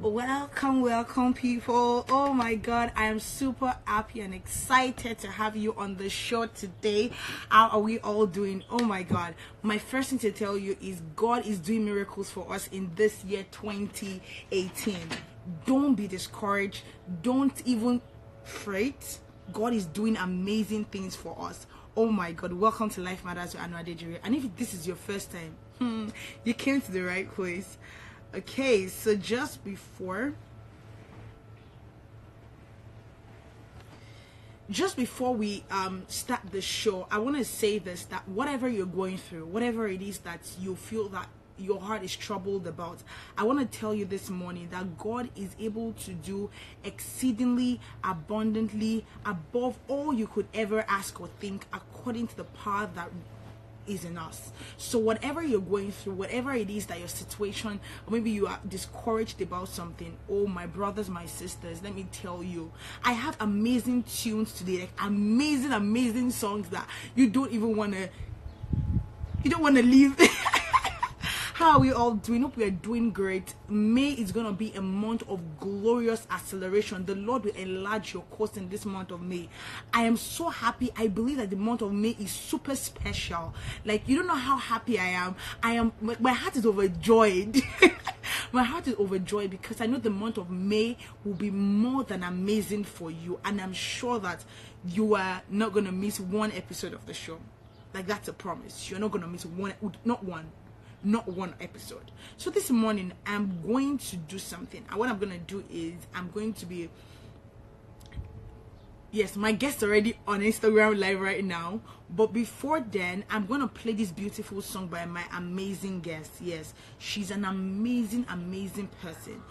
Welcome, people. Oh my God, I am super happy and excited to have you on the show today. How are we all doing? Oh my God, my first thing to tell you is God is doing miracles for us in this year 2018. Don't be discouraged. Don't even fret. God is doing amazing things for us. Oh my God, welcome to Life Matters with Aanu Adedire. And if this is your first time, you came to the right place. Okay, so just before we start the show, I want to say this, that whatever you're going through, whatever it is that you feel that your heart is troubled about, I want to tell you this morning that God is able to do exceedingly abundantly above all you could ever ask or think, according to the power that is in us. So whatever you're going through, whatever it is that your situation, or maybe you are discouraged about something, oh my brothers, my sisters, let me tell you, I have amazing tunes today, like amazing songs that you don't want to leave. How are we all doing? Hope we are doing great. May is going to be a month of glorious acceleration. The Lord will enlarge your course in this month of May. I am so happy. I believe that the month of May is super special. Like, you don't know how happy I am. My heart is overjoyed. My heart is overjoyed because I know the month of May will be more than amazing for you. And I'm sure that you are not going to miss one episode of the show. Like, that's a promise. You're not going to miss not one episode. So this morning I'm going to do something, and what I'm going to do is I'm going to be, yes, my guest already on Instagram live right now, but before then I'm going to play this beautiful song by my amazing guest. Yes, she's an amazing person.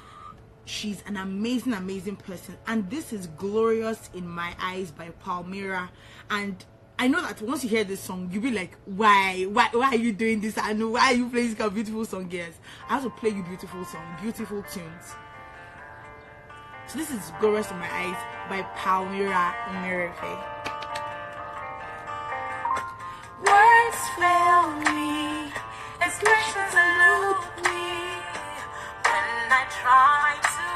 She's an amazing person, and this is Glorious in My Eyes by Palmira. And I know that once you hear this song, you'll be like, why are you doing this? I know, why are you playing this kind of beautiful song? Yes, I have to play you beautiful song, beautiful tunes. So this is Glorious in My Eyes by Palmira Mmerife. Words fail me, expressions elude me when I try to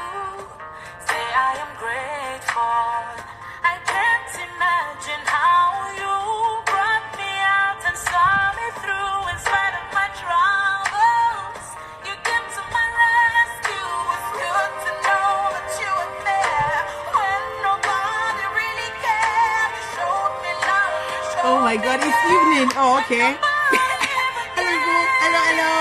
say I am grateful. I can't imagine how you brought me out and saw me through in spite of my troubles. You came to my rescue. It's good to know that you were there when nobody really cared. You showed me love. Oh my God, it's evening. Oh, okay. Hello.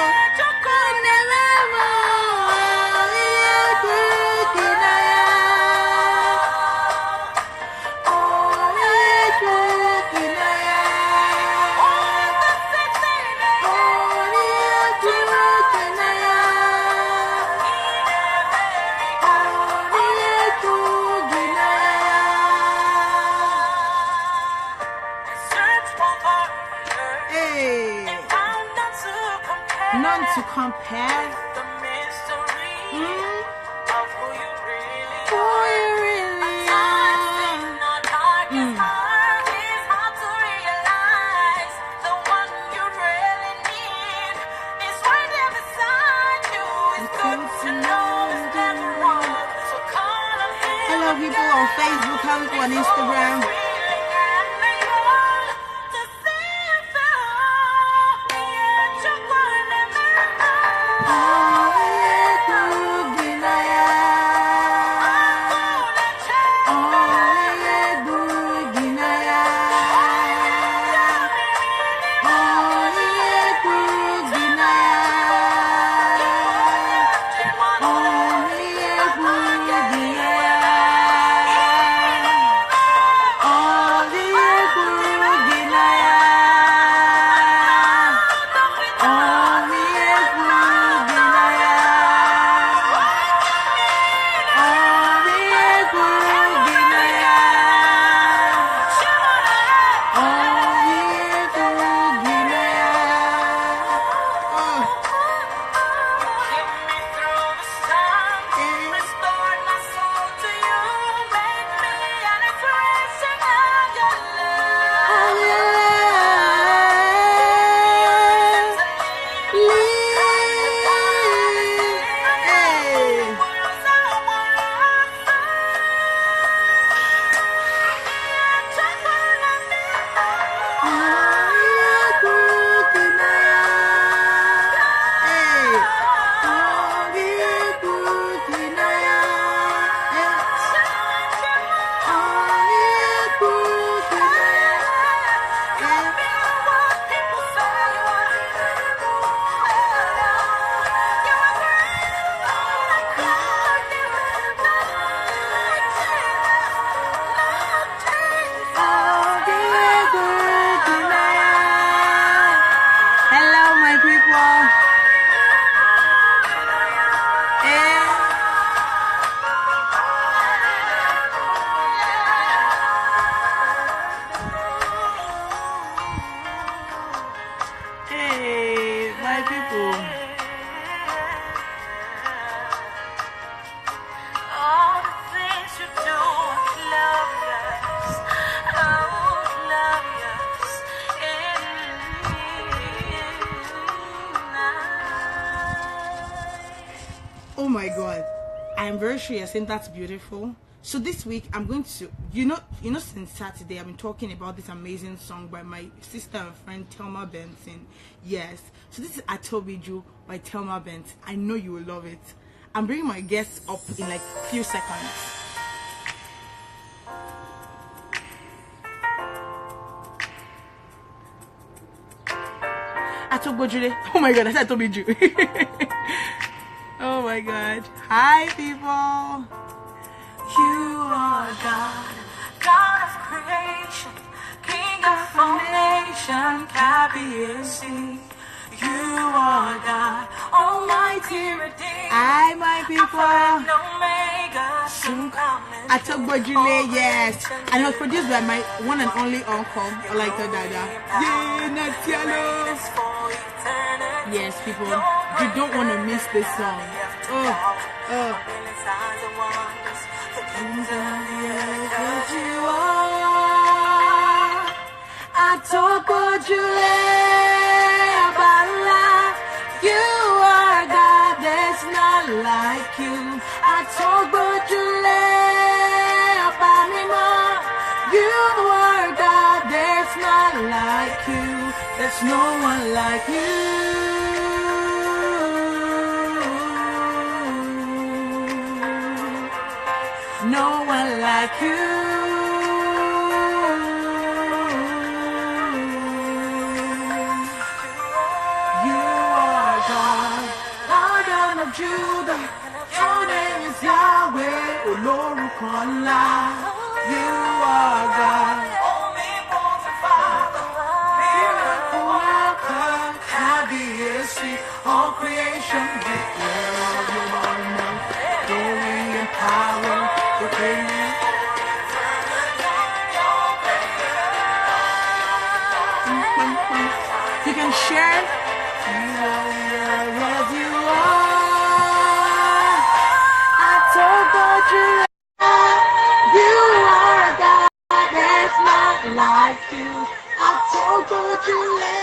None to compare. The mystery of who you really Who are. you really Sometimes in are. our darkest heart, it's hard to realize the one you really need is right there beside you. It's good to know there's never one. So call on him. Hello, people on Facebook. Hello, people on Instagram. Oh my God. I'm very sure you're saying that's beautiful. So this week I'm going to, since Saturday I've been talking about this amazing song by my sister and friend Thelma Benson. Yes. So this is Atobiju by Thelma Benson. I know you will love it. I'm bringing my guests up in like a few seconds. Atobiju. Oh my God, I said Atobiju. Oh my God. Hi people. You are God, God of creation, King of all nations, Kabiesi. You are God, Almighty Redeemer. Hi my people. Alpha and Omega, soon coming. Atobojule, yes. And it was produced by my one and only uncle, Olaito Dada. Yeah, Natialo. Yes, people, you don't want to miss this song. You are Atobojule, Abala. You are God, there's not like you. Atobojule, Abamima. You are God, there's not like you. There's no one like you. No one like you. You are God, Lion of Judah. Your name is Yahweh, Olorukola. You are God, omnipotent Father, miracle worker, Kabiesi. All creation declare of your might, glory and power. You can share. Yes, you are. Atobojule. You are God, there's not like you. Atobojule.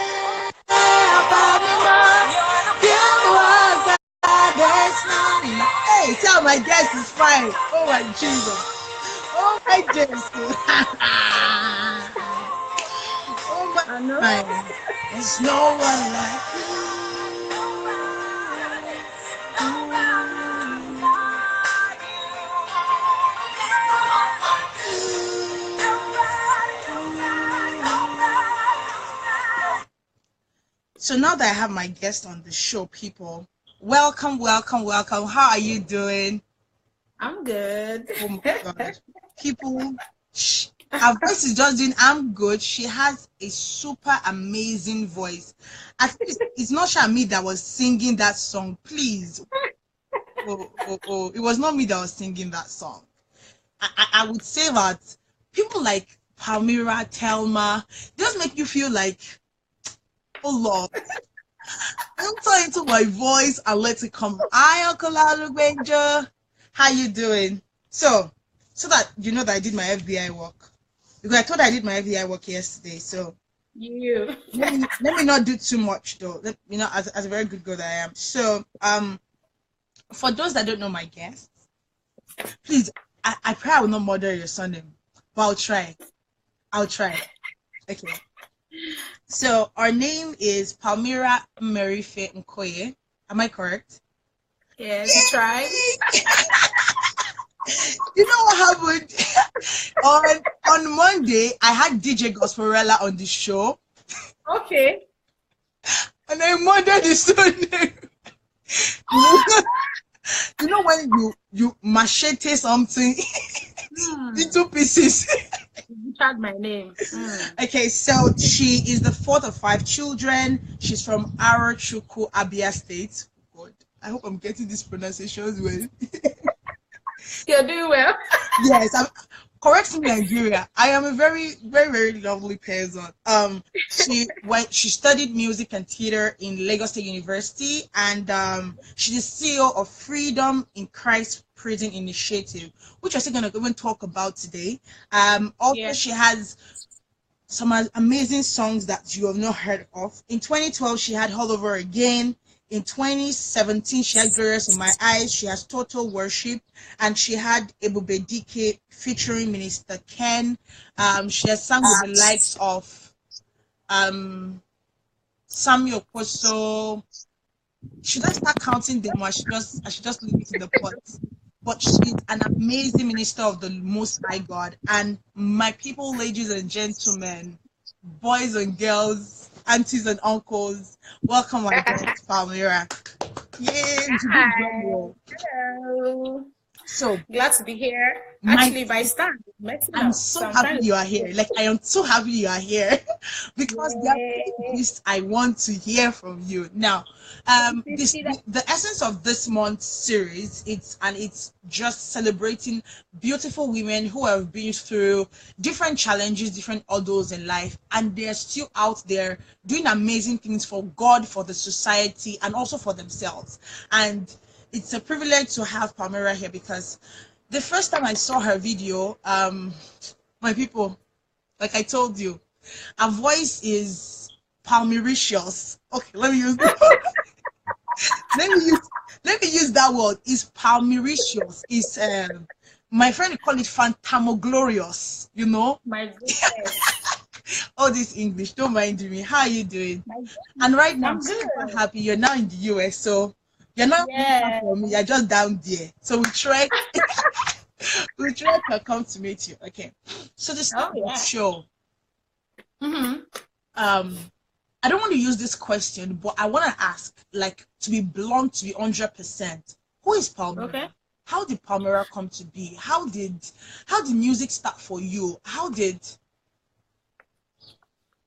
You are God, there's not like you. Hey, tell my guest is fine. Oh my Jesus. Oh my Jesus. Oh my. There's no one like you. So now that I have my guest on the show, people, welcome. How are you doing? I'm good. Oh my God. People, her voice is just doing, I'm good. She has a super amazing voice. I think it's not Shami that was singing that song. Please. Oh. It was not me that was singing that song. I would say that people like Palmira, Thelma, just make you feel like, oh Lord, enter into my voice and let it come. Hi, Uncle Alu. How you doing? So that you know that I did my FBI work. Because I thought I did my FBI work yesterday. So let me not do too much though. As a very good girl that I am. So for those that don't know my guests, please, I pray I will not murder your surname, but I'll try. Okay. So our name is Palmira Mmerife Nkoye. Am I correct? Yes, you tried. You know what happened? on Monday, I had DJ Gosporella on the show. Okay. And I murdered his surname. You know when you machete something into pieces. You tried my name. Okay, so she is the fourth of 5 children. She's from Arochukwu, Abia State. God, I hope I'm getting these pronunciations well. You're doing well. Yes, correct me, Nigeria. I am a very, very, very lovely person. She studied music and theater in Lagos State University, and she's the CEO of Freedom in Christ Prison Initiative, which we're still going to even talk about today. Also, she has some amazing songs that you have not heard of. In 2012, she had All Over Again. in 2017, she had Glorious in My Eyes, she has Total Worship, and she had Ebube Dike featuring Minister Ken. She has sung with the likes of Samuel Koso. Should I start counting them, or I should just leave it in the pot? But she's an amazing minister of the Most High God. And my people, ladies and gentlemen, boys and girls, aunties and uncles, welcome my guest, Palmira. Yay! Hi. Hello. So Glad to be here. Actually, by stand. I'm so happy you are here. Like, I am so happy you are here because there are things I want to hear from you. Now, the essence of this month's series, it's just celebrating beautiful women who have been through different challenges, different hurdles in life, and they're still out there doing amazing things for God, for the society, and also for themselves. And it's a privilege to have Palmira here because the first time I saw her video, my people, like I told you, her voice is palmiricious. Okay, let me use let me use that word. It's palmiricious. It's my friend would call it phantamoglorious, you know? My goodness. All this English, don't mind me. How are you doing? And right now I'm super happy. You're now in the US, so you're not far from me, you're just down there. So we try to come to meet you. Okay. So this show. I don't want to use this question, but I want to ask, like, to be blunt, to be 100%. Who is Palmira? Okay. How did Palmira come to be? How did music start for you?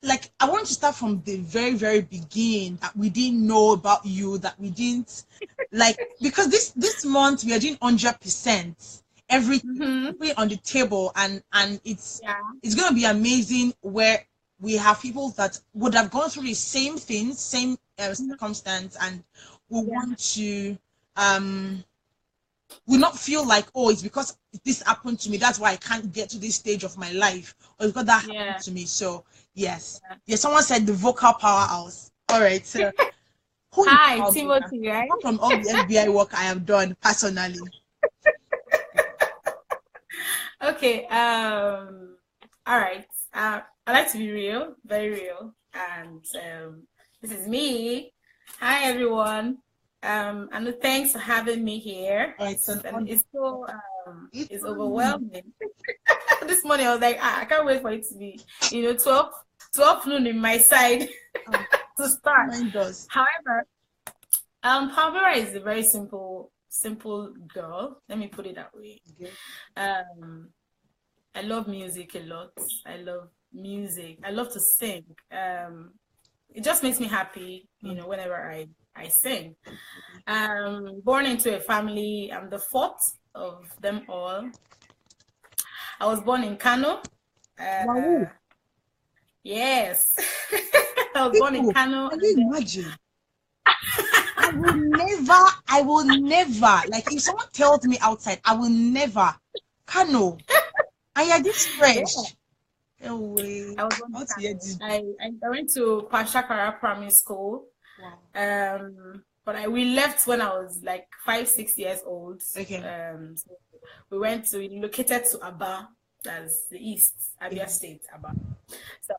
Like, I want to start from the very, very beginning, that we didn't know about you, that we didn't, like, because this month we are doing 100%, everything on the table, and it's going to be amazing, where we have people that would have gone through the same things, same circumstance, and we want to, will not feel like, oh, it's because this happened to me, that's why I can't get to this stage of my life, or it's because that happened to me. So yes, someone said the vocal powerhouse. All right, so hi Timothy, right? From all the FBI work I have done personally. Okay, all right, I like to be real, very real, and this is me. Hi everyone. And thanks for having me here. It's so it's overwhelming. This morning I was like, I can't wait for it to be 12 noon in my side to start. Mine does. However, Palmira is a very simple girl. Let me put it that way. Okay. I love music a lot. I love music. I love to sing. It just makes me happy, whenever I sing. Born into a family, I'm the fourth of them all. I was born in Kano. Yes. I was born in Kano. Can you imagine? I will never, like, if someone tells me outside, I will never. Kano. And you're this fresh. No way. I went to Pashakara Primary School. Wow. But we left when I was like 5-6 years old. Okay. So we relocated to Aba, that's the East, Abia State, Aba. So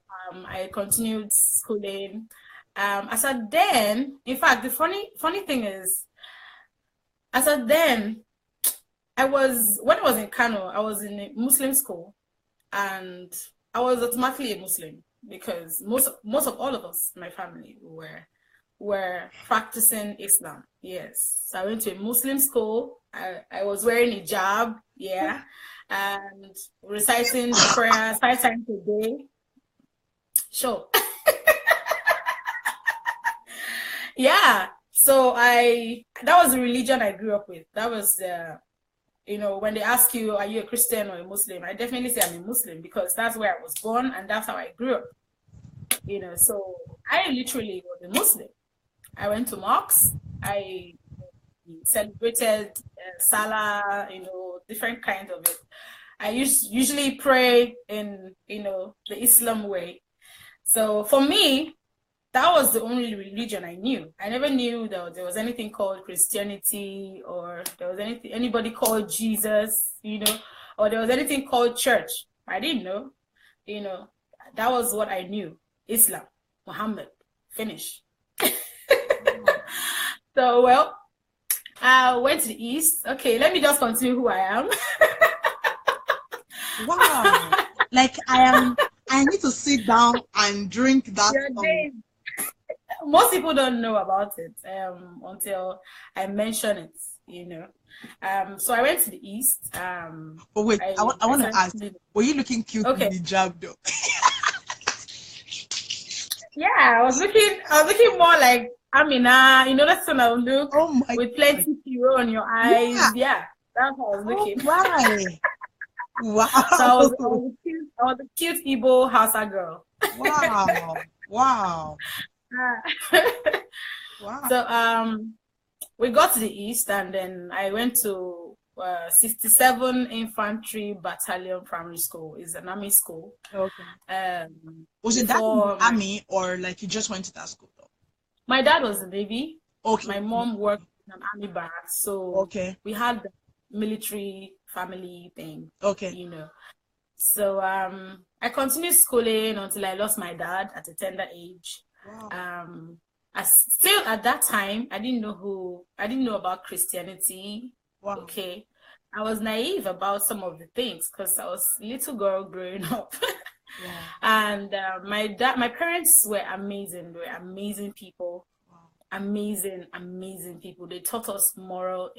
I continued schooling. As at then, in fact, the funny thing is, as at then, when I was in Kano, I was in a Muslim school, and I was automatically a Muslim because most of all of us, my family, were practicing Islam. Yes. So I went to a Muslim school. I was wearing a hijab, and reciting the prayer 5 times a day. Sure. Yeah. So that was the religion I grew up with. That was the, when they ask you, are you a Christian or a Muslim? I definitely say I'm a Muslim because that's where I was born and that's how I grew up. So I literally was a Muslim. I went to mosques. I celebrated Salah, different kinds of it. I usually pray in, the Islam way. So for me, that was the only religion I knew. I never knew that there was anything called Christianity, or there was anybody called Jesus, or there was anything called church. I didn't know. That was what I knew. Islam, Muhammad, finish. So, well, I went to the East. Okay, let me just continue who I am. Wow. Like, I need to sit down and drink that. Most people don't know about it until I mention it, So I went to the East. But wait, I want to ask, were you looking cute in the hijab though? Yeah, I was looking more like Amina, that's when I would look with plenty hero on your eyes. Yeah, that's how I was looking. Right. Wow. So I was a cute Igbo Hausa girl. Wow. Wow. Wow. So we got to the East, and then I went to 67 Infantry Battalion Primary School. It's an army school. Okay. Was it that army, or like you just went to that school though? My dad was in the Navy. Okay. My mom worked in an army barracks, so we had the military family thing. Okay. So I continued schooling until I lost my dad at a tender age. Wow. Still at that time, I didn't know about Christianity. Wow. Okay. I was naive about some of the things because I was a little girl growing up. Yeah. And my parents were amazing. They were amazing people. Wow. Amazing people. They taught us moral,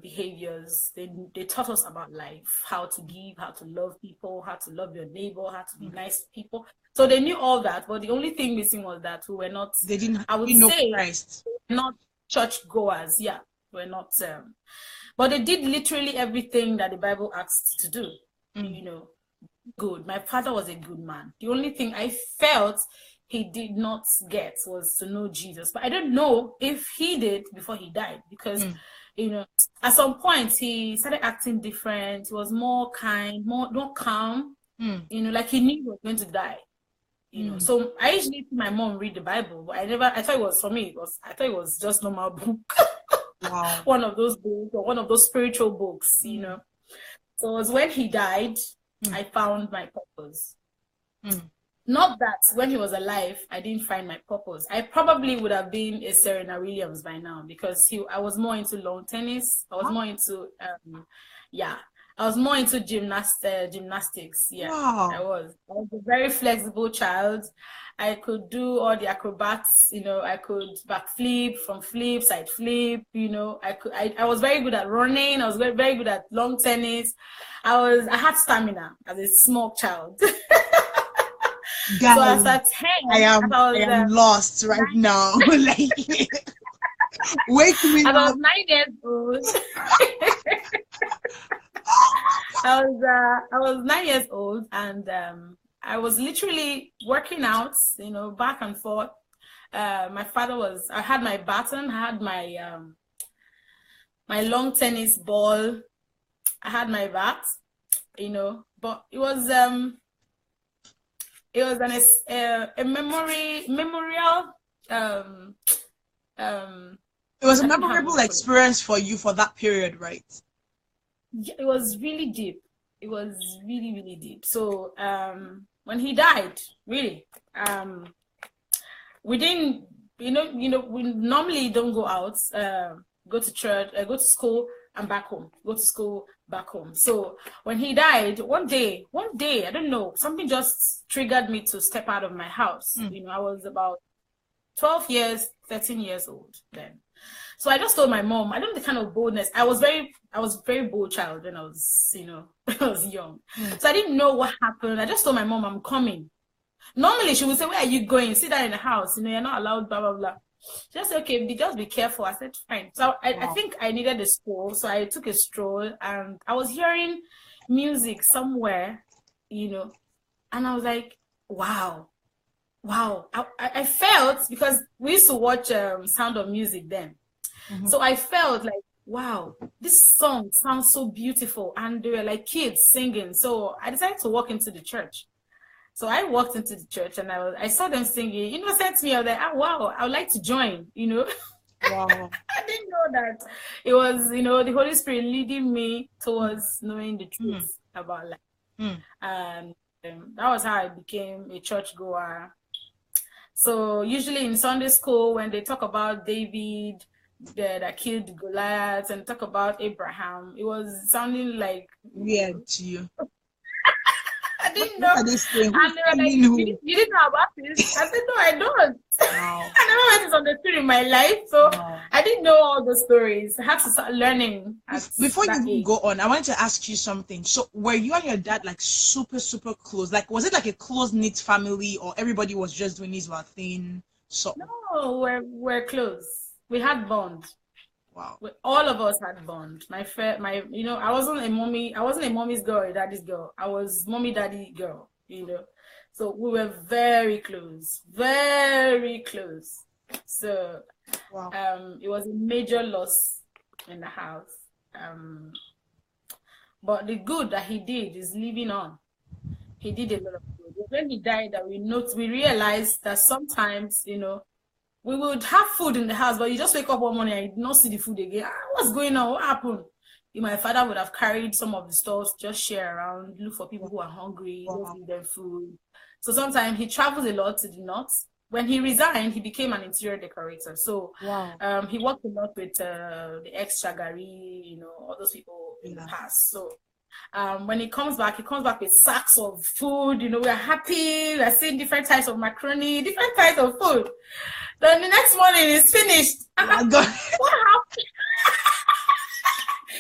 behaviors. They taught us about life, how to give, how to love people, how to love your neighbor, how to be nice to people. So they knew all that, but the only thing missing was that we were not. They didn't. I would say Christ. Not church goers. Yeah, we're not. But they did literally everything that the Bible asks to do. Good. My father was a good man. The only thing I felt he did not get was to know Jesus. But I don't know if he did before he died, because at some point he started acting different. He was more kind, more calm. Like he knew he was going to die. So I usually see my mom read the Bible, but I thought it was, for me, I thought it was just normal book. Wow. One of those books, or one of those spiritual books, So it was when he died, I found my purpose. Not that when he was alive, I didn't find my purpose. I probably would have been a Serena Williams by now, because I was more into lawn tennis. I was more into, I was more into gymnastics. Yeah, wow. I was a very flexible child. I could do all the acrobats, I could backflip, front flip, side flip, I was very good at running. I was very, very good at lawn tennis. I had stamina as a small child. Guys, so as a 10, I am lost right now. Like, wake me up. I was 9 years old. I was 9 years old, and I was literally working out, back and forth. I had my baton, I had my my long tennis ball, I had my bat, but it was a memorial. It was a memorable experience for you for that period, right? Yeah, it was really deep. It was really, really deep. So when he died, really, we didn't, we normally don't go out, go to church, go to school and back home, go to school, back home. So when he died, one day, I don't know, something just triggered me to step out of my house. I was about 13 years old then. So I just told my mom, I don't know the kind of boldness. I was very bold child when I was, I was young. So I didn't know what happened. I just told my mom, I'm coming. Normally she would say, where are you going? Sit down in the house. You're not allowed, blah, blah, blah. She just said, okay, just be careful. I said, fine. So I think I needed a stroll. So I took a stroll, and I was hearing music somewhere, and I was like, wow. I felt, because we used to watch Sound of Music then. So I felt like, wow, this song sounds so beautiful. And they were like kids singing. So I decided to walk into the church. So I walked into the church and I saw them singing. Said to me, I was like, oh, wow, I would like to join, Wow. I didn't know that it was, the Holy Spirit leading me towards knowing the truth about life. And that was how I became a church goer. So usually in Sunday school, when they talk about David that killed Goliath and talk about Abraham, it was sounding like weird to you. I didn't know. And they were like, you didn't know about this? I said, no, I don't. Wow. I never went to Sunday school in my life, so I didn't know all the stories. I had to start learning. Before you go on, I wanted to ask you something. So were you and your dad like super, super close? Like, was it like a close-knit family, or everybody was just doing his thing? So no, we're close. We had bond. Wow. All of us had bond. I wasn't a mommy's girl or daddy's girl. I was mommy daddy girl, So we were very close. Very close. So wow. It was a major loss in the house. But the good that he did is living on. He did a lot of good. When he died, we realized that sometimes, we would have food in the house, but you just wake up one morning and you do not see the food again. What's going on? What happened? My father would have carried some of the stores, just share around, look for people who are hungry, just give them food. So sometimes he travels a lot to the north. When he resigned, he became an interior decorator. So he worked a lot with the ex-Shagari, all those people in the past. So when he comes back with sacks of food. We're happy. We're seeing different types of macaroni, different types of food. Then the next morning it's finished. Oh my God. What happened?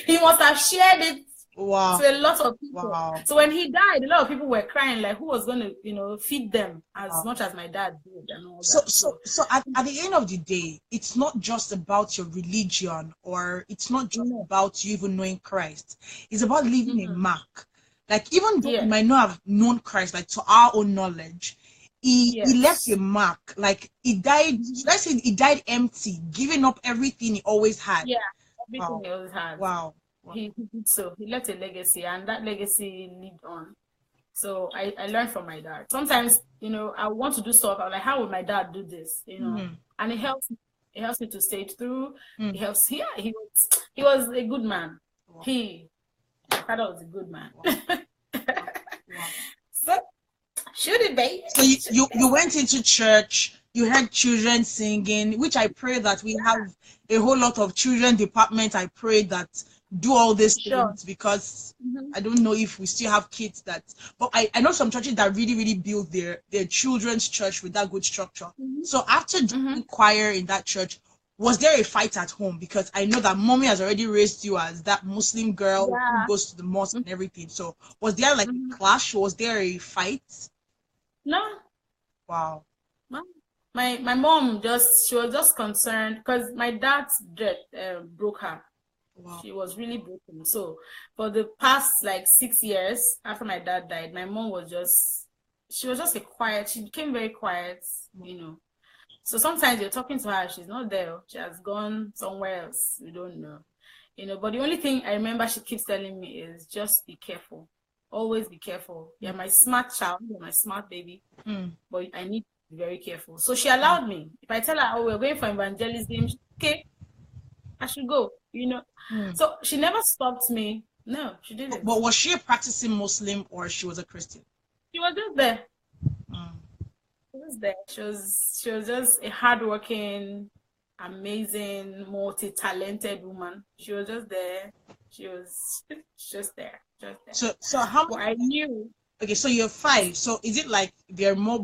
He must have shared it to a lot of people. Wow. So when he died, a lot of people were crying, like, who was going to, feed them as much as my dad did and all that. So at the end of the day, it's not just about your religion, or it's not just about you even knowing Christ. It's about leaving a mark. Like, even though you might not have known Christ, like to our own knowledge, he left a mark. Like, he died, let's say he died empty, giving up everything he always had. Yeah, everything he always had. Wow. He did so. He left a legacy, and that legacy lived on. So I learned from my dad. Sometimes, I want to do stuff. I'm like, how would my dad do this? And it helps me. It helps me to stay through. It helps. Yeah, he was a good man. Wow. My father was a good man. Wow. So should it be? So you went into church. You heard children singing, which I pray that we have a whole lot of children department. I pray that do all these things, because I don't know if we still have kids but I know some churches that really, really build their children's church with that good structure. So after doing choir in that church, was there a fight at home? Because I know that mommy has already raised you as that Muslim girl who goes to the mosque and everything. So was there like a clash? Was there a fight? No. Wow. No. My mom she was just concerned because my dad's death broke her. Wow. She was really broken. So for the past 6 years after my dad died, my mom was just she became very quiet, So sometimes you're talking to her, she's not there. She has gone somewhere else. We don't know. But the only thing I remember she keeps telling me is just be careful. Always be careful. You're my smart child, you're my smart baby. But I need to be very careful. So she allowed me. If I tell her, oh, we're going for evangelism, okay, I should go. So she never stopped me. No, she didn't. But was she a practicing Muslim, or she was a Christian? She was just there. She was there. She was just a hardworking, amazing, multi-talented woman. She was just there. She was just there. So how well, I knew. Okay, so you're 5. So is it like there are more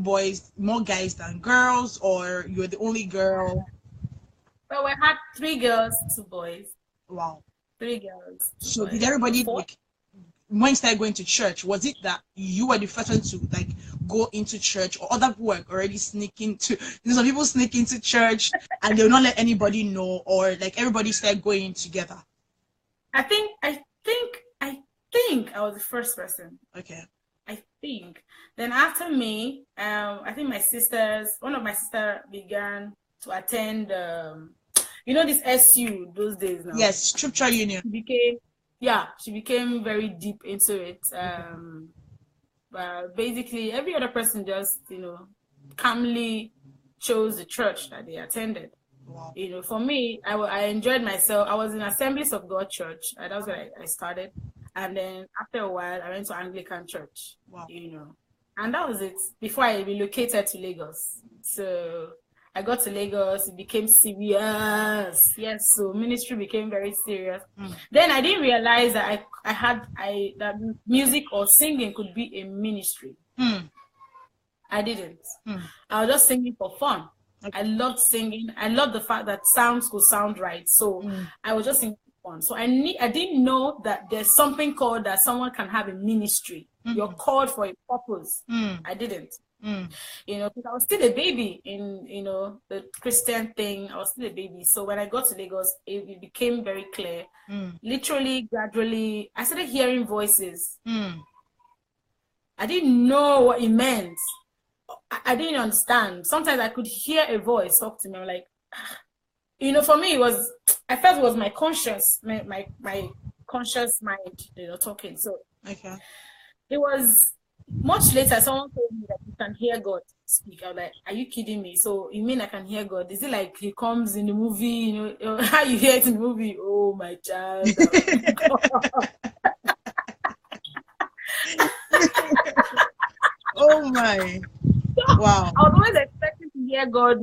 guys than girls, or you're the only girl? Well, we had 3 girls, 2 boys. Wow. 3 girls. So did everybody when you started going to church, was it that you were the first one to go into church, or other people were already sneaking to? Some people sneak into church and they'll not let anybody know, or everybody started going in together? I think I was the first person. Okay. I think. Then after me, I think one of my sisters began to attend this SU those days now. Yes, Scripture Union. She became very deep into it. basically every other person just, calmly chose the church that they attended. Wow. For me, I enjoyed myself. I was in Assemblies of God Church. That was where I started. And then after a while, I went to Anglican Church. Wow. And that was it before I relocated to Lagos. So I got to Lagos, it became serious. Yes, so ministry became very serious. Then I didn't realize that that music or singing could be a ministry. I didn't. I was just singing for fun. Okay. I loved singing. I loved the fact that sounds could sound right. So I was just singing for fun. So I didn't know that there's something called that someone can have a ministry. You're called for a purpose. I didn't. Because I was still a baby in, the Christian thing. I was still a baby. So when I got to Lagos, it became very clear. Literally, gradually, I started hearing voices. I didn't know what it meant. I didn't understand. Sometimes I could hear a voice talk to me. I'm like, for me, I felt it was my conscious, my conscious mind, talking. So okay. It was much later, someone told me that you can hear God speak. I was like, are you kidding me? So you mean I can hear God? Is it like he comes in the movie, how you hear it in the movie? Oh, my child. Oh, my. Wow. I was always expecting to hear God,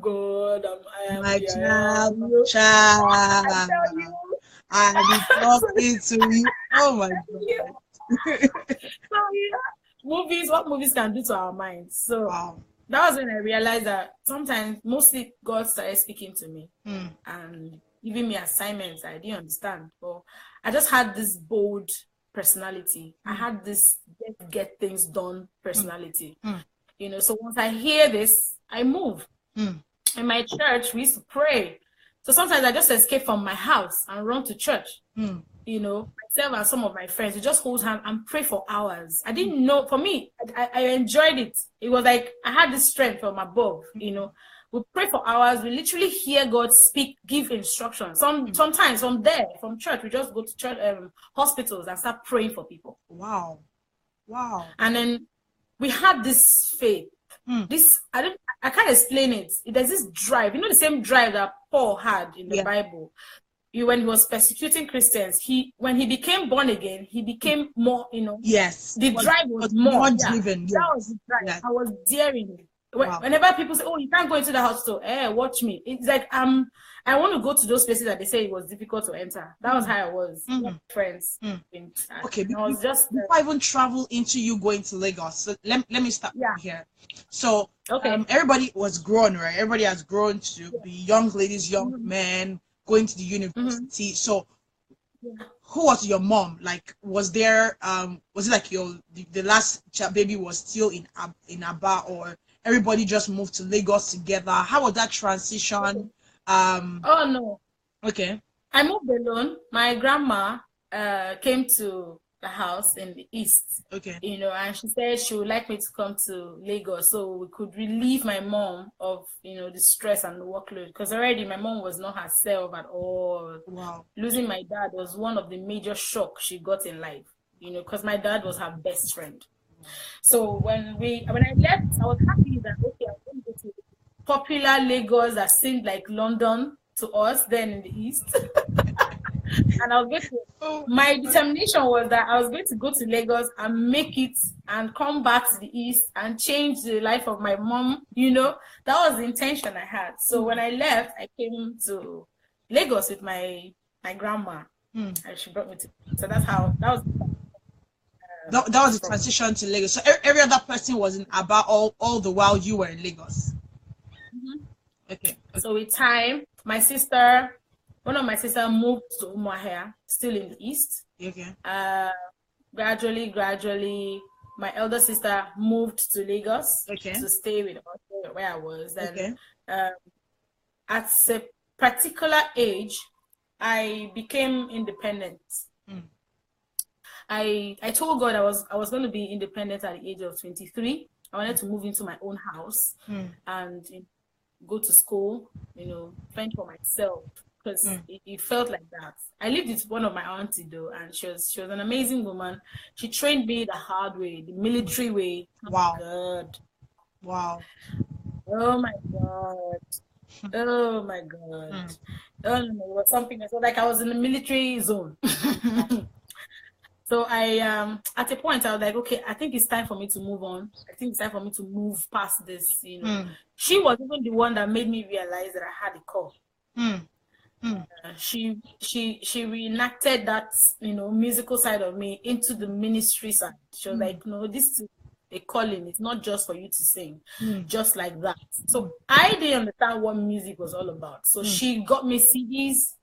God, I am my child. I tell you. I'll be talking to you. Oh, my God. So what movies can do to our minds. So wow. That was when I realized that sometimes, mostly God started speaking to me and giving me assignments I didn't understand. But I just had this bold personality. I had this get things done personality. So once I hear this, I move. In my church, we used to pray. So sometimes I just escape from my house and run to church. Myself and some of my friends, we just hold hands and pray for hours. I didn't know. For me, I enjoyed it. It was like I had this strength from above. We pray for hours. We literally hear God speak, give instructions. Sometimes from church, we just go to church, hospitals and start praying for people. Wow. And then we had this faith. I can't explain it. There's this drive. The same drive that Paul had in the Bible. When he was persecuting Christians, when he became born again, he became more, Yes. The drive was more driven. That was the drive. Yes. I was daring. Whenever people say, "Oh, you can't go into the hospital," watch me. It's like I want to go to those places that they say it was difficult to enter. That was how I was. Friends. Okay. Before I even travel into you going to Lagos. So let me start here. So everybody was grown, right? Everybody has grown to be young ladies, young men, going to the university. So who was your mom? Like, was there was it like the last baby was still in Aba, or everybody just moved to Lagos together? How was that transition? Oh no. Okay. I moved alone. My grandma came to the house in the east. Okay. And she said she would like me to come to Lagos so we could relieve my mom of the stress and the workload, because already my mom was not herself at all. Wow. Losing my dad was one of the major shocks she got in life, because my dad was her best friend. So when I left, I was happy that okay, I'm going to go to popular Lagos that seemed like London to us then in the east. And I was going to, my determination was that I was going to go to Lagos and make it and come back to the east and change the life of my mom. That was the intention I had. So when I left, I came to Lagos with my grandma, and she brought me to. So that was. That was the transition to Lagos. So every other person was in Aba all the while you were in Lagos. Okay. So with time, one of my sisters moved to Umuahia, still in the east. Okay. Gradually, my elder sister moved to Lagos to stay with us where I was. And at a particular age, I became independent. I told God I was going to be independent at the age of 23. I wanted to move into my own house and go to school, fend for myself. because it felt like that. I lived with one of my auntie though, and she was an amazing woman. She trained me the hard way, the military way. Wow. God. Wow. Oh my God. Oh my God. Oh no, it was something. So like I was in the military zone. So I at a point I was like, okay, I think it's time for me to move on. I think it's time for me to move past this, you know. She was even the one that made me realize that I had a call. She reenacted that, you know, musical side of me into the ministry side. She was like, no, this is a calling. It's not just for you to sing, just like that. So I didn't understand what music was all about. So she got me CDs.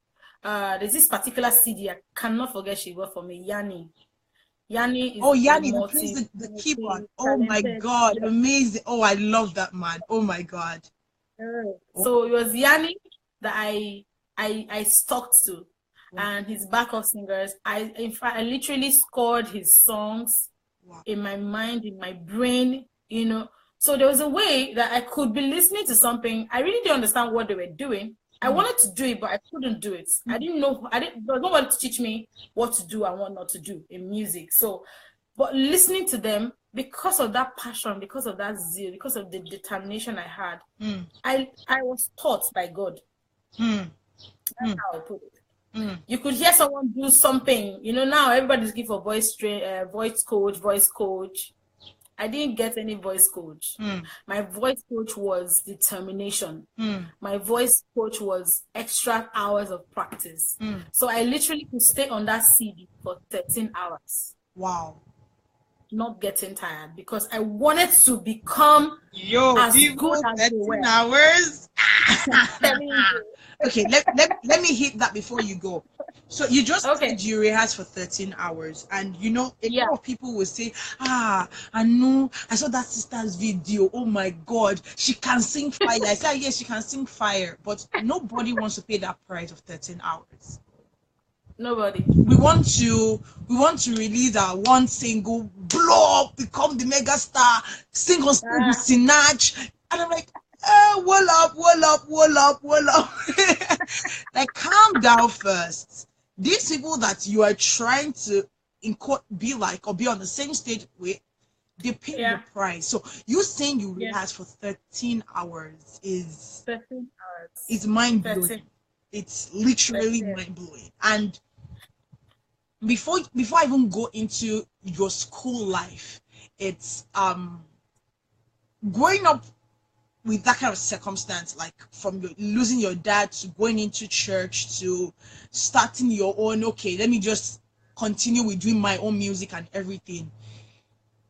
There's this particular CD I cannot forget she got for me, Yanni. Yanni is Yanni, the plays the keyboard. Oh my God, amazing. Oh, I love that man. Oh my God. So it was Yanni that I stuck to, and his backup singers. In fact, I literally scored his songs in my mind, in my brain, you know. So there was a way that I could be listening to something. I really didn't understand what they were doing. I wanted to do it, but I couldn't do it. I didn't know. There was nobody to teach me what to do and what not to do in music. So, but listening to them, because of that passion, because of that zeal, because of the determination I had, I was taught by God. That's how I put it. You could hear someone do something. You know, now everybody's looking for voice coach. I didn't get any voice coach. My voice coach was determination. My voice coach was extra hours of practice. So I literally could stay on that CD for 13 hours. Wow. Not getting tired, because I wanted to become as good as 13 hours. Okay, let me hit that before you go. So you just said you rehearsed for 13 hours, and you know a lot of people will say, Aanu, I saw that sister's video. Oh my God, she can sing fire. I said, yes, she can sing fire, but nobody wants to pay that price of 13 hours. Nobody. We want to release our one single, blow up, become the mega star, sing on stage with Sinach, and I'm like, wall up. Like, calm down first. These people that you are trying to be like or be on the same stage with, they pay the price. So you saying you rehearsed for 13 hours is 13 hours. It's mind blowing. It's literally mind blowing. And before I even go into your school life, it's growing up with that kind of circumstance, like from losing your dad to going into church to starting your own, okay, let me just continue with doing my own music and everything.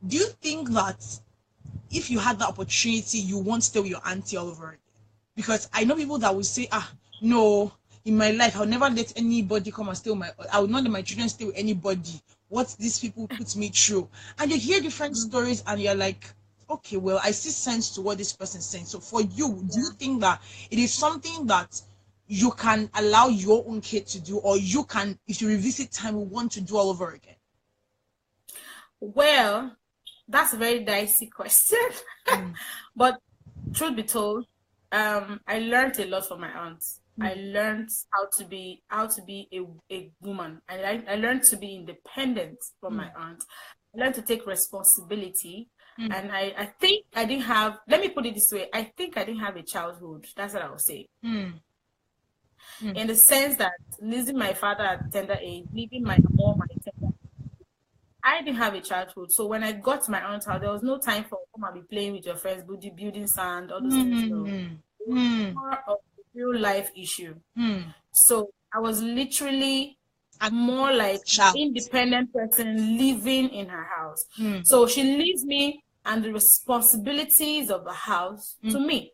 Do you think that if you had the opportunity, you won't stay with your auntie all over again? Because I know people that will say, no, in my life, I'll never let anybody come and stay with I will not let my children stay with anybody. What these people put me through. And you hear different stories and you're like, okay, well, I see sense to what this person is saying. So for you, do you think that it is something that you can allow your own kid to do, or you can, if you revisit time, want to do all over again? Well, that's a very dicey question. But truth be told, I learned a lot from my aunt. I learned how to be a woman. I learned to be independent from my aunt. I learned to take responsibility. And I think I didn't have, let me put it this way, I think I didn't have a childhood. That's what I would say. In the sense that losing my father at tender age, leaving my mom at tender age, I didn't have a childhood. So when I got to my aunt's house, there was no time for come and be playing with your friends, building sand, all those things. No. It was more of a real life issue. So I was literally more like an independent person living in her house. So she leaves me and the responsibilities of the house to me.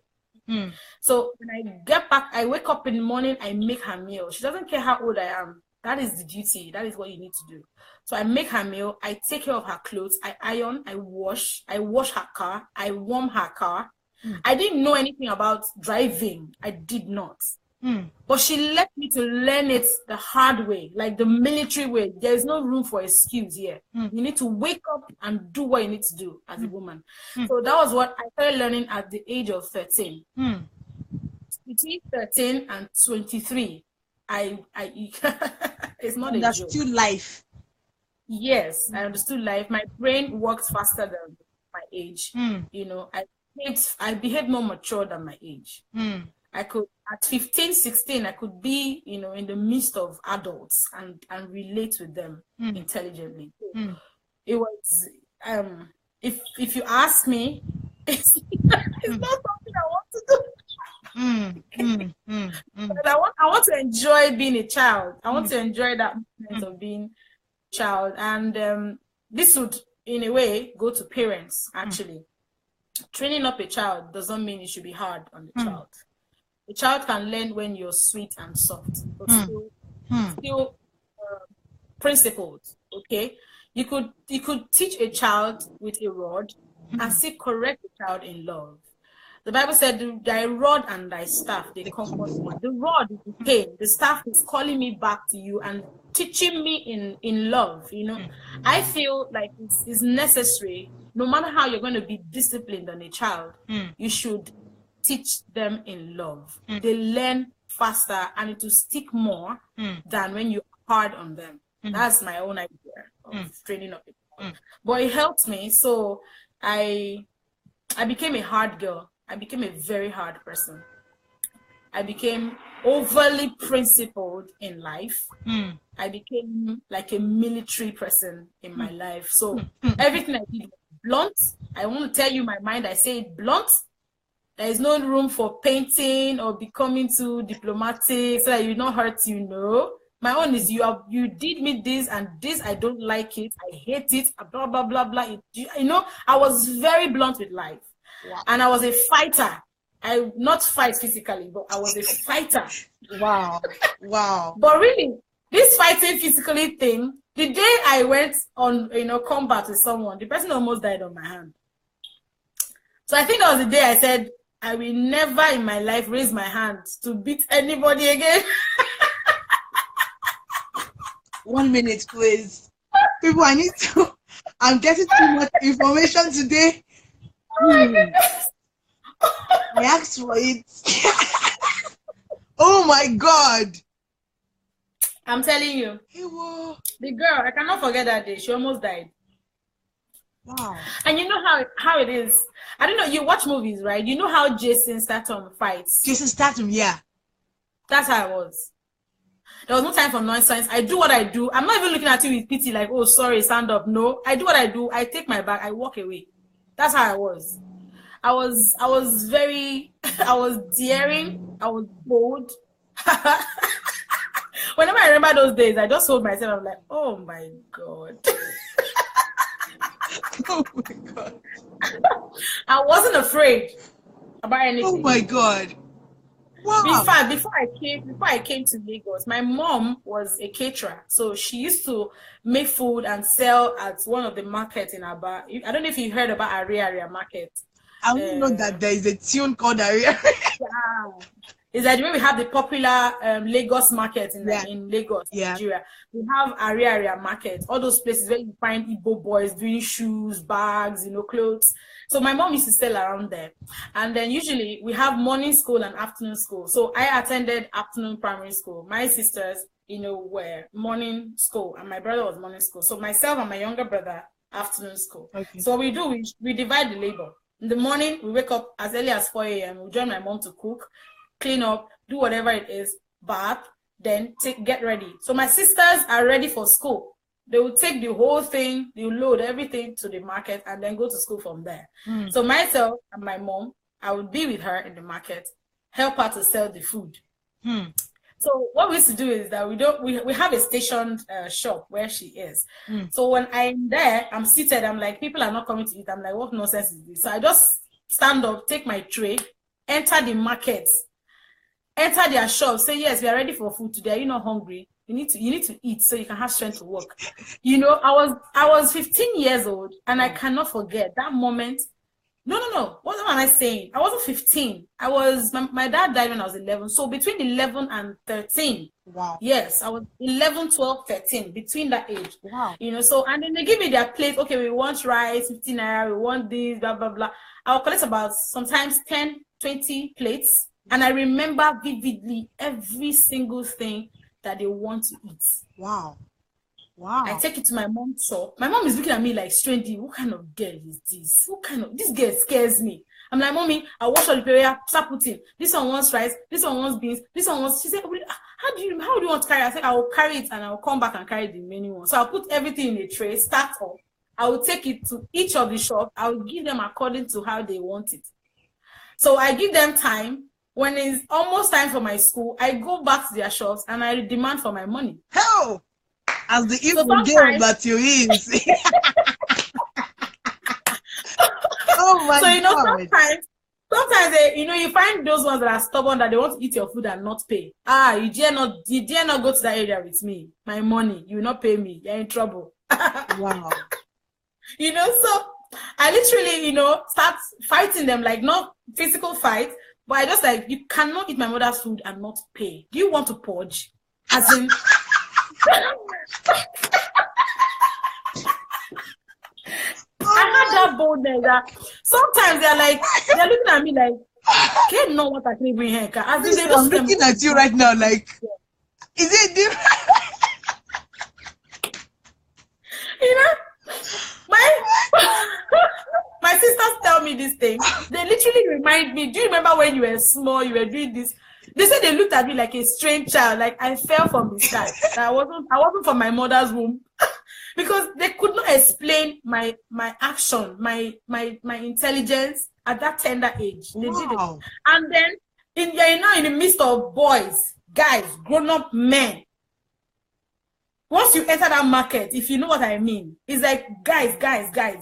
So when I get back, I wake up in the morning, I make her meal. She doesn't care how old I am. That is the duty. That is what you need to do. So I make her meal. I take care of her clothes. I iron. I wash her car. I warm her car. I didn't know anything about driving. I did not. But she left me to learn it the hard way, like the military way. There is no room for excuse here. You need to wake up and do what you need to do as a woman. So that was what I started learning at the age of 13. Between 13 and 23, it's not a joke. Understood life. Yes, I understood life. My brain worked faster than my age. You know, I behaved more mature than my age. I could, at 15, 16, I could be, you know, in the midst of adults and relate with them intelligently. It was, if you ask me, it's not something I want to do. But I want to enjoy being a child. I want to enjoy that moment of being a child. And this would, in a way, go to parents, actually. Training up a child doesn't mean it should be hard on the child. The child can learn when you're sweet and soft, but still principled. Okay, you could teach a child with a rod and still correct the child in love. The Bible said, "Thy rod and thy staff they comfort me." The rod is the pain. The staff is calling me back to you and teaching me in love. You know, I feel like it's necessary. No matter how you're going to be disciplined on a child, you should teach them in love. They learn faster and it will stick more than when you're hard on them. That's my own idea of training up. But it helped me. So I became a hard girl. I became a very hard person. I became overly principled in life. I became like a military person in my life. So everything I did was blunt. I want to tell you my mind. I say it blunt. There is no room for painting or becoming too diplomatic so that you not hurt you. No, my own is you did me this and this. I don't like it. I hate it. Blah blah blah blah. You know, I was very blunt with life, and I was a fighter. I not fight physically, but I was a fighter. Wow. But really, this fighting physically thing, the day I went on combat with someone, the person almost died on my hand. So I think that was the day I said, I will never in my life raise my hand to beat anybody again. 1 minute, please. People, I'm getting too much information today. I asked for it. Oh my God. I'm telling you. The girl, I cannot forget that day. She almost died. Wow. And you know how it is. I don't know, you watch movies, right? You know how Jason Statham fights. Jason Statham, yeah. That's how I was. There was no time for nonsense. I do what I do. I'm not even looking at you with pity like, oh, sorry, stand up. No, I do what I do. I take my bag. I walk away. That's how I was. I was very, I was daring. I was bold. Whenever I remember those days, I just hold myself. I'm like, oh my God. Oh my God. I wasn't afraid about anything. Oh my God. Wow. In fact, before I came to Lagos, my mom was a caterer. So she used to make food and sell at one of the markets in Aba. I don't know if you heard about Adedire market. I only know that there is a tune called Adedire. Yeah. Is that the way we have the popular Lagos market in Lagos, Nigeria. We have Adedire market, all those places where you find Igbo boys doing shoes, bags, clothes. So my mom used to sell around there. And then usually we have morning school and afternoon school. So I attended afternoon primary school. My sisters, were morning school and my brother was morning school. So myself and my younger brother, afternoon school. Okay. So what we do, we divide the labor. In the morning, we wake up as early as 4 a.m. We join my mom to cook, clean up, do whatever it is, bath, then get ready. So my sisters are ready for school. They will take the whole thing, they will load everything to the market and then go to school from there. So myself and my mom, I would be with her in the market, help her to sell the food. So what we used to do is that we have a stationed shop where she is. So when I'm there, I'm seated, I'm like, people are not coming to eat. I'm like, what nonsense is this? So I just stand up, take my tray, enter the market, enter their shop, say, yes, we are ready for food today. Are you not hungry? You need to eat so you can have strength to work. I was 15 years old and I cannot forget that moment. No. What am I saying? I wasn't 15. My dad died when I was 11. So between 11 and 13. Wow. Yes, I was 11, 12, 13, between that age. Wow. So, and then they give me their plate. Okay, we want rice, 15 naira, we want this, blah, blah, blah. I'll collect about sometimes 10, 20 plates. And I remember vividly every single thing that they want to eat. Wow. I take it to my mom's shop. My mom is looking at me like, strangely, what kind of girl is this? This girl scares me. I'm like, mommy, I'll wash all the paper, start putting. This one wants rice, this one wants beans, this one wants. She said, how do you want to carry it? I said, I will carry it and I'll come back and carry the remaining one. So I'll put everything in a tray, start off. I will take it to each of the shops. I will give them according to how they want it. So I give them time. When it's almost time for my school, I go back to their shops and I demand for my money. Hell! As the evil girl that you is. Oh my God. Sometimes you find those ones that are stubborn, that they want to eat your food and not pay. You dare not go to that area with me. My money, you will not pay me. You're in trouble. Wow. So I literally, start fighting them, like not physical fight, but I just like, you cannot eat my mother's food and not pay. Do you want to purge? As in, I had that boldness that sometimes they're looking at me like, can't know what I can bring here. As in, I'm looking at you right now like, is it different? My sisters tell me this thing. They literally remind me, do you remember when you were small, you were doing this? They said they looked at me like a strange child, like I fell from the sky. I wasn't from my mother's womb. Because they could not explain my action, my intelligence at that tender age. They did it. And then you're now in the midst of boys, guys, grown-up men. Once you enter that market, if you know what I mean, it's like guys.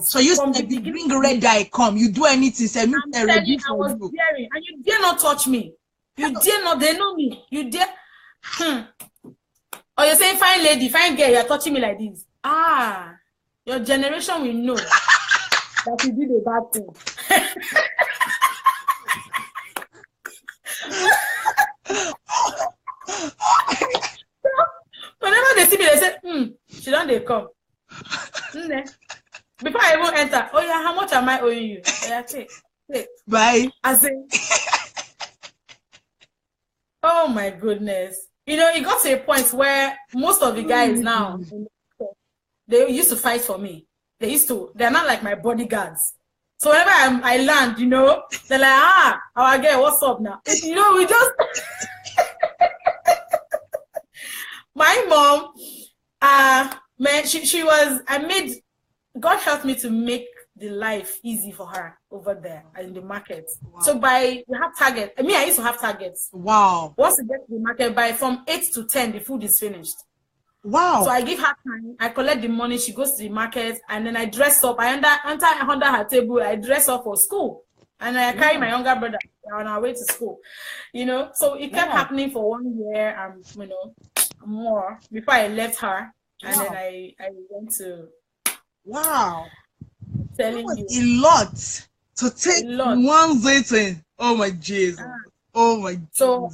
So you said the bring red guy come, you do anything, say me I was daring, and you dare not touch me. You dare not, they know me. You dare. Or you're saying, fine lady, fine girl, you're touching me like this. Your generation will know that you did a bad thing. Whenever they see me, they say, she don't they come. Before I even enter, oh yeah, how much am I owing you? Yeah, take. Bye. I say, oh my goodness. It got to a point where most of the guys now, they used to fight for me. They're not like my bodyguards. So whenever I land, they're like, our girl, what's up now? We just... My mom, man, she was, God helped me to make the life easy for her over there in the market. Wow. So we have targets. I used to have targets. Wow. Once you get to the market, from 8 to 10, the food is finished. Wow. So I give her time, I collect the money, she goes to the market, and then I dress up. I enter under her table, I dress up for school. And I carry my younger brother on our way to school. So it kept happening for 1 year and, more before I left her. And then I went to... Wow. Telling you. A lot to take one dating. Oh my Jesus. Oh my Jesus. So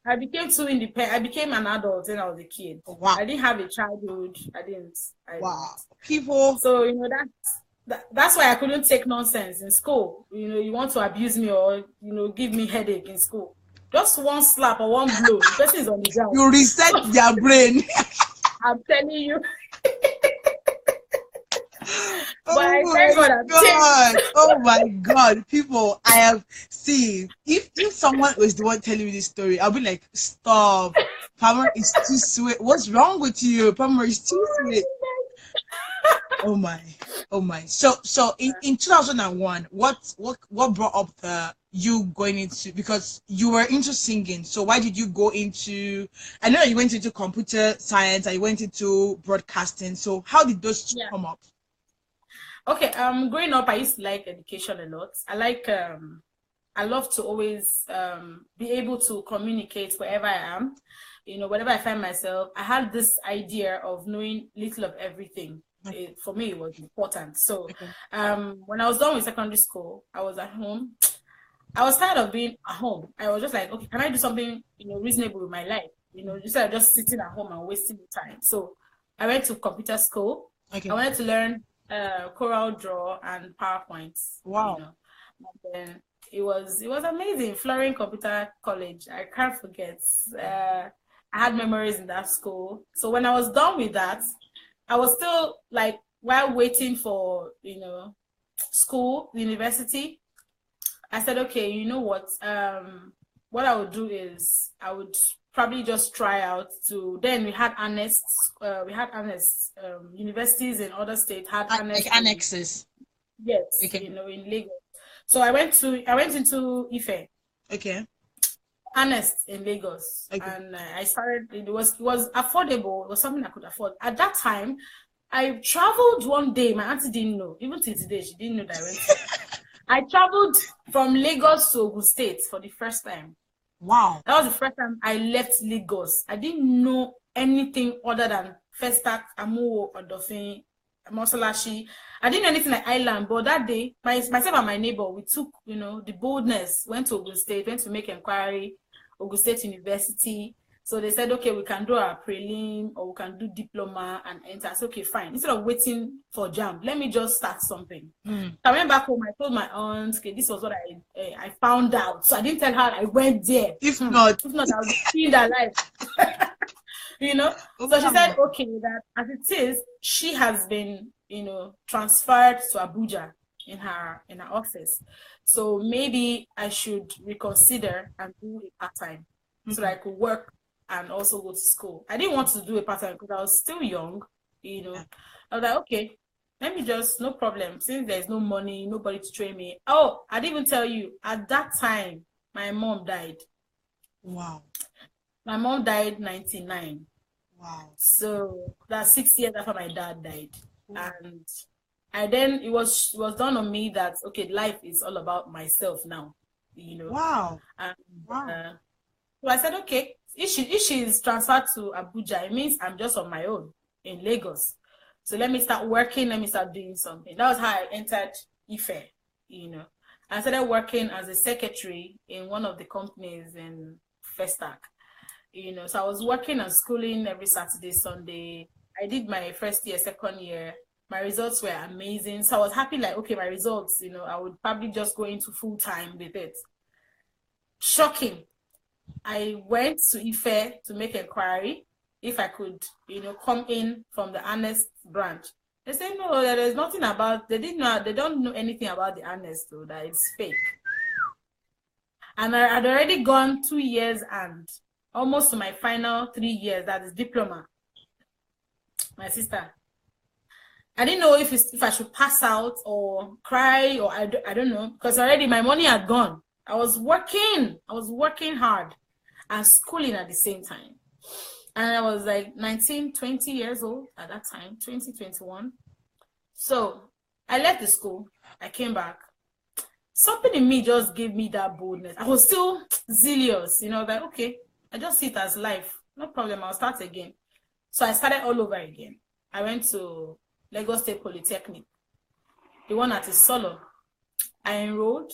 I became too independent. I became an adult when I was a kid. Wow. I didn't have a childhood. I didn't. People. So that's why I couldn't take nonsense in school. You want to abuse me or give me headache in school. Just one slap or one blow. The person is on the ground. You reset their brain. I'm telling you. Oh my God, people, I have seen. If someone was the one telling me this story, I'll be like, stop. Palmira is too sweet. What's wrong with you? Palmira is too sweet. Oh my. So in 2001, what brought up you going into, because you were into singing, so why did you go into, I know you went into computer science, I went into broadcasting, so how did those two come up? Okay, growing up, I used to like education a lot. I love to always be able to communicate wherever I am. Whenever I find myself, I had this idea of knowing little of everything. For me, it was important. So when I was done with secondary school, I was at home. I was tired of being at home. I was just like, okay, can I do something, reasonable with my life? Instead of just sitting at home and wasting time. So I went to computer school. Okay. I wanted to learn Corel Draw and PowerPoint. Wow. And then it was amazing. Flooring Computer College, I can't forget. I had memories in that school. So when I was done with that, I was still like, while waiting for, school, university, I said, okay, you know what I would do is I would probably just try out to, then we had universities in other states had annexes. Yes, okay. In Lagos. So I went into Ife. Okay. Honest in Lagos, okay. And I started. It was affordable. It was something I could afford at that time. I traveled one day. My auntie didn't know. Even till today, she didn't know that I went. I traveled from Lagos to Ogun State for the first time. Wow, that was the first time I left Lagos. I didn't know anything other than Festac, Amu, Odofin, Mosolashi. I didn't know anything like Island, but that day, myself and my neighbor, we took, the boldness, went to Ogun State, went to make inquiry, Ogun State University. So they said, okay, we can do our prelim or we can do diploma and enter. So, okay, fine. Instead of waiting for JAMB, let me just start something. I went back home. I told my aunt, okay, this was what I found out. So I didn't tell her I went there. If not, I would be still alive. So she said, okay, that as it is, she has been, transferred to Abuja in her office. So maybe I should reconsider and do a part-time so that I could work and also go to school. I didn't want to do a part-time because I was still young, I was like, okay, let me just, no problem. Since there's no money, nobody to train me. Oh, I didn't even tell you, at that time, my mom died. Wow. My mom died 99. Wow. So that's 6 years after my dad died. Wow. And then it was done on me that, okay, life is all about myself now, Wow. And, wow. So I said, okay, if she is transferred to Abuja, it means I'm just on my own in Lagos. So let me start working, let me start doing something. That was how I entered Ife, I started working as a secretary in one of the companies in Festac. So I was working and schooling every Saturday, Sunday. I did my first year, second year. My results were amazing. So I was happy, like, okay, my results, I would probably just go into full time with it. Shocking. I went to Ife to make inquiry if I could, come in from the Honest branch. They said, no, there's nothing about, they don't know anything about the Honest, though, that it's fake. And I had already gone 2 years and almost to my final 3 years, that is diploma. My sister. I didn't know if I should pass out or cry or I don't know, because already my money had gone. I was working hard and schooling at the same time. And I was like 19, 20 years old at that time, 20, 21. So I left the school. I came back. Something in me just gave me that boldness. I was still zealous, like, okay, I just see it as life. No problem, I'll start again. So I started all over again. I went to Lagos State Polytechnic, the one at Isolo. I enrolled.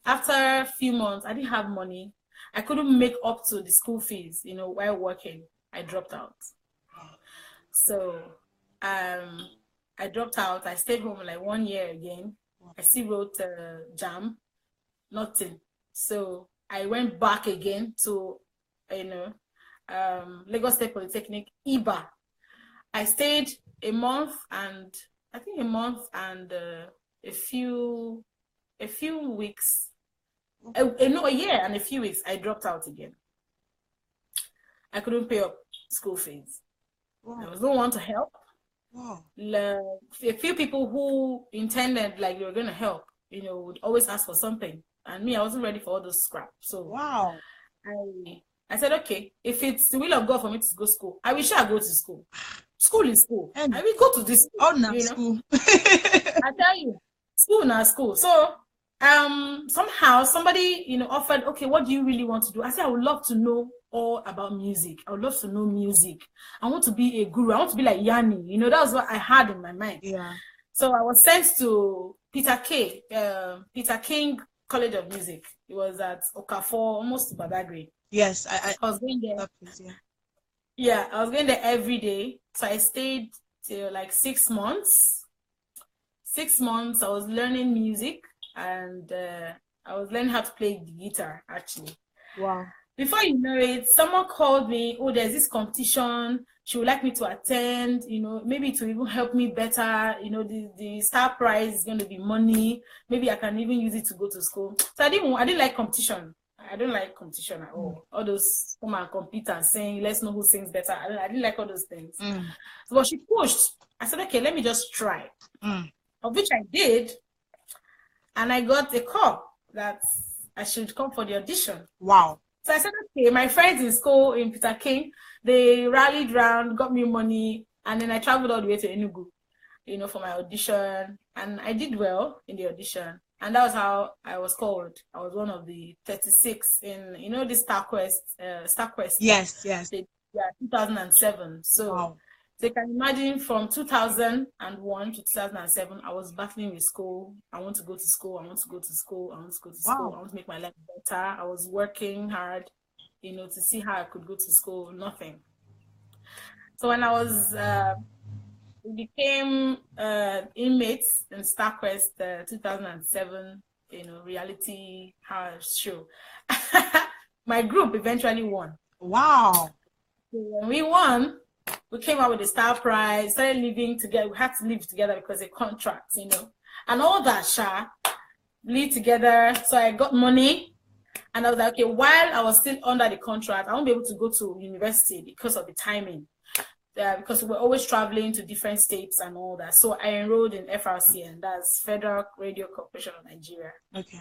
After a few months, I didn't have money. I couldn't make up to the school fees, while working. I dropped out. So I dropped out. I stayed home like 1 year again. I still wrote JAMB, nothing. So I went back again to, Lagos State Polytechnic, IBA. I stayed a month and a few weeks. A year and a few weeks, I dropped out again. I couldn't pay up school fees. Wow. There was no one to help. Wow. A few people who intended like they were going to help, would always ask for something. And me, I wasn't ready for all those scrap. So wow. I said, okay, if it's the will of God for me to go to school, I will sure go to school. School is school. And I will go to this school. Oh, no, school. I tell you, school now school. So somehow somebody, offered, okay, what do you really want to do? I said, I would love to know all about music. I would love to know music. I want to be a guru. I want to be like Yanni. That was what I had in my mind. Yeah. So I was sent to Peter King College of Music. It was at Okafor, almost to Badagry. Yes, I was going there. Place, yeah. Yeah, I was going there every day. So I stayed till like 6 months. 6 months, I was learning music and I was learning how to play the guitar, actually. Wow. before you know it, someone called me, oh, there's this competition. She would like me to attend, maybe to even help me better. The star prize is going to be money. Maybe I can even use it to go to school. So I didn't like competition. I don't like competition at all. All those come and compete and sing, let's know who sings better. I didn't like all those things. But she pushed. I said, okay, let me just try. Of which I did. And I got a call that I should come for the audition. Wow. So I said, okay, my friends in school in Peter King, they rallied round, got me money, and then I traveled all the way to Enugu, for my audition. And I did well in the audition. And that was how I was called. I was one of the 36 in, the StarQuest. Yes. 2007. So, wow. So you can imagine from 2001 to 2007, I was battling with school. I want to go to school. I want to go to school. I want to go to school. I want to make my life better. I was working hard, to see how I could go to school. Nothing. So when I was, we became inmates in StarQuest 2007, reality show. My group eventually won. Wow. So when we won, we came out with the star prize, started living together. We had to live together because of contracts, and all that, live together. So I got money, and I was like, okay, while I was still under the contract, I won't be able to go to university because of the timing. Because we were always traveling to different states and all that. So I enrolled in FRC, and that's Federal Radio Corporation of Nigeria. Okay.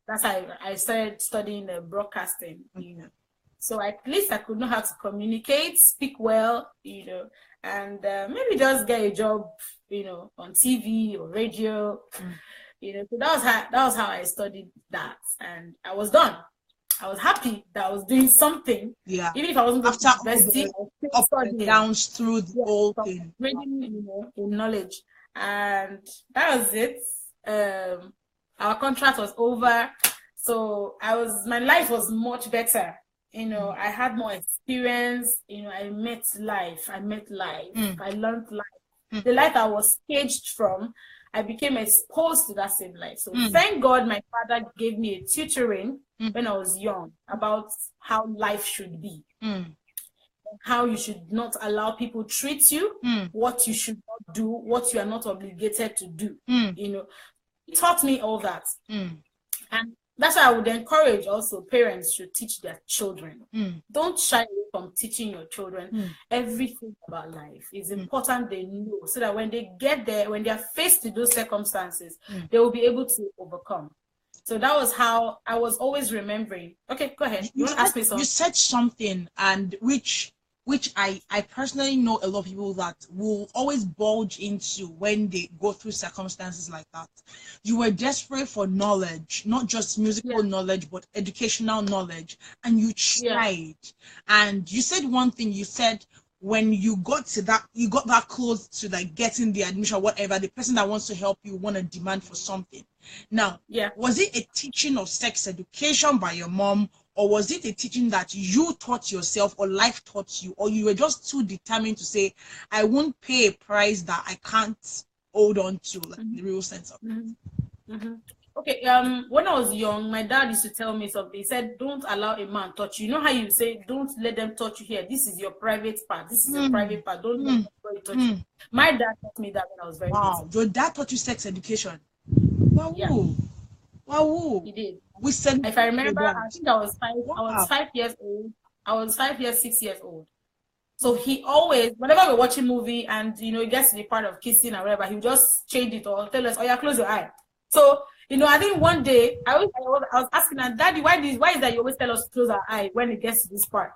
That's how I started studying broadcasting, So at least I could know how to communicate, speak well, and maybe just get a job, on TV or radio, So that was how I studied that, and I was done. I was happy that I was doing something. Yeah. Even if I wasn't going to university, I was still studying. Downs through the whole thing. Reading, in knowledge, and that was it. Our contract was over, so my life was much better. I had more experience. I met life. I learned life. The life I was caged from, I became exposed to that same life. So thank God my father gave me a tutoring when I was young about how life should be. How you should not allow people treat you, what you should not do, what you are not obligated to do. He taught me all that. And that's why I would encourage also parents should teach their children. Don't shy away from teaching your children everything about life. It's important they know, so that when they get there, when they are faced with those circumstances, they will be able to overcome. So that was how I was always remembering. Okay, go ahead. You want to ask me something? You said something, and which I personally know a lot of people that will always bulge into when they go through circumstances like that. You were desperate for knowledge, not just musical knowledge, but educational knowledge, and you tried. And you said one thing. You said when you got that close to like getting the admission, whatever, the person that wants to help you want to demand for something. Now, was it a teaching of sex education by your mom? Or was it a teaching that you taught yourself, or life taught you, or you were just too determined to say, I won't pay a price that I can't hold on to, like the real sense of it? Okay, when I was young, my dad used to tell me something. He said, don't allow a man touch you. You know how you say, don't let them touch you here. This is your private part. This is your private part. Don't let them touch you. My dad taught me that when I was very young. Your dad taught you sex education? Wow. Yeah. Wow. He did. If I remember, I think I was 5. I was 5 years old. I was 6 years old. So he always, whenever we're watching movie and it gets to the part of kissing or whatever, he would just change it or tell us, oh yeah, close your eye. So I think one day I was asking her, Daddy, why is that you always tell us to close our eye when it gets to this part?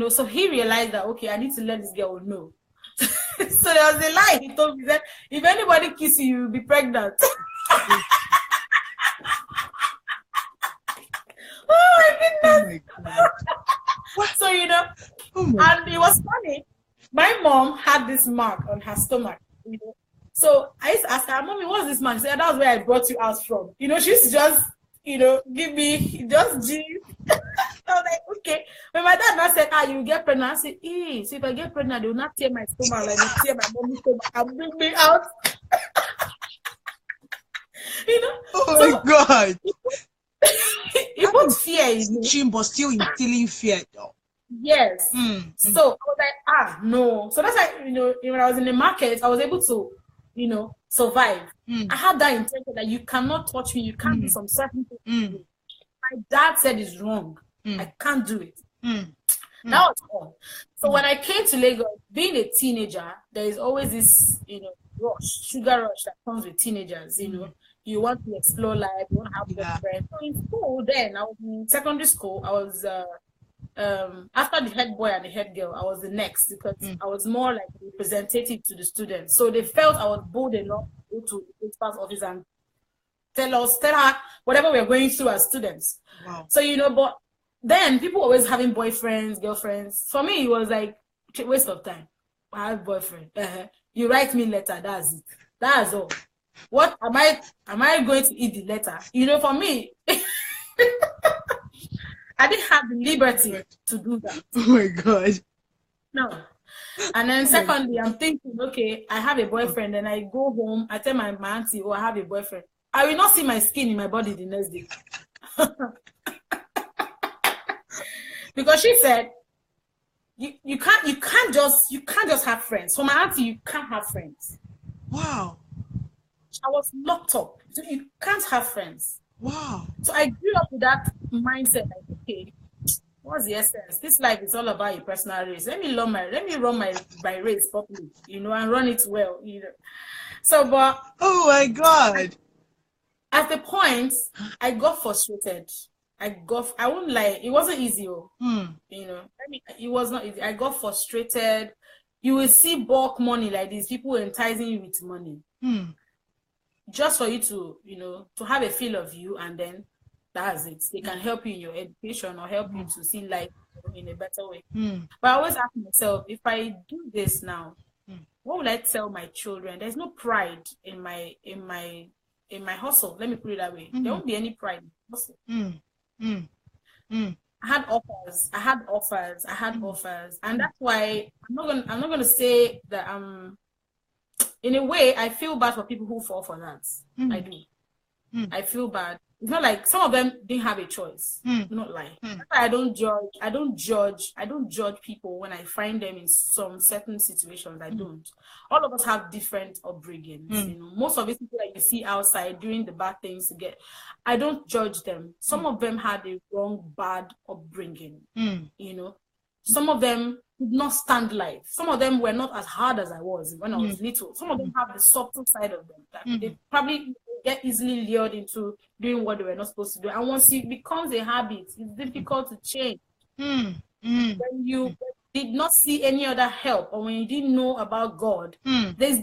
So he realized that, okay, I need to let this girl know. So there was a lie he told me that if anybody kisses you, you'll be pregnant. Oh my goodness. So and it was funny. My mom had this mark on her stomach, So I used to ask her, Mommy, what's this mark? She said, that's where I brought you out from. She used to just, give me just G. I was like, okay. When my dad now said, you get pregnant, I said, so if I get pregnant, they will not tear my stomach like they tear my mommy's stomach and bring me out. Oh my God. You put fear in me. Teaching, but still instilling fear, though. Yes. So I was like, no. So that's like, when I was in the market, I was able to, survive. I had that intention that you cannot touch me, you can't do some certain things. My dad said it's wrong. I can't do it. That was all. So when I came to Lagos, being a teenager, there is always this, sugar rush that comes with teenagers, You want to explore life, you want to have good friends. So in school then, I was in secondary school, I was after the head boy and the head girl, I was the next because I was more like representative to the students. So they felt I was bold enough to go to the principal's office and tell her whatever we're going through as students. Wow. So, but then people were always having boyfriends, girlfriends. For me, it was like a waste of time. I have a boyfriend. You write me letter, that's it. That's all. What am I going to eat the letter? For me, I didn't have the liberty to do that. Oh my God. No. And then secondly, I'm thinking, okay, I have a boyfriend, and I go home, I tell my auntie, I have a boyfriend. I will not see my skin in my body the next day. Because she said, you can't just have friends. For my auntie, you can't have friends. Wow. I was locked up. So you can't have friends. Wow. So I grew up with that mindset, like, okay, what's the essence? This life is all about your personal race. Let me run my race properly, and run it well, So, but oh my God. At the point, I got frustrated. I won't lie, it wasn't easy. It was not easy. I got frustrated. You will see bulk money like this, people enticing you with money. Just for you to, to have a feel of you, and then that's it. They can help you in your education or help you to see life in a better way. But I always ask myself, if I do this now, what will I tell my children? There's no pride in my hustle. Let me put it that way. There won't be any pride in hustle. I had offers, and that's why I'm not gonna say that in a way, I feel bad for people who fall for that. I do. I feel bad. It's not like some of them didn't have a choice. Not like that's why I don't judge people when I find them in some certain situations. I don't. All of us have different upbringings. Most of the people that you see outside doing the bad things to get, I don't judge them. Some of them had a wrong, bad upbringing. Some of them did not stand life. Some of them were not as hard as I was when I was little. Some of them have the subtle side of them that they probably get easily lured into doing what they were not supposed to do. And once it becomes a habit, it's difficult to change. When you did not see any other help, or when you didn't know about God, there's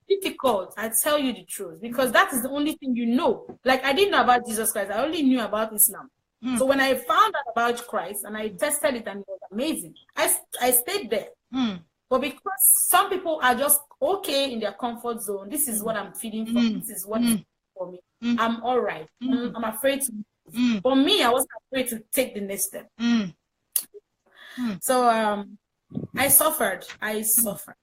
difficult. I tell you the truth, because that is the only thing you know. Like, I didn't know about Jesus Christ. I only knew about Islam. So when I found out about Christ and I tested it and it was amazing, I stayed there. But because some people are just okay in their comfort zone, this is what I'm feeling from, this is what is for me. I'm all right. I'm afraid to move. For me, I wasn't afraid to take the next step. So I suffered. I suffered.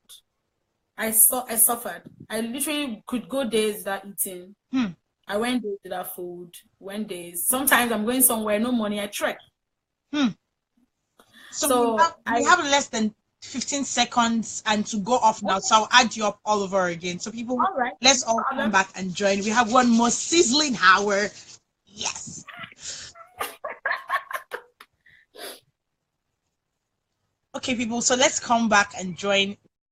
I literally could go days without eating. I went days without food. Went days. Sometimes I'm going somewhere, no money. I trek. So we have less than 15 seconds and to go off now. So I'll add you up all over again. So people, let's all come back and join. We have one more sizzling hour. Yes. Okay, people. So let's come back and join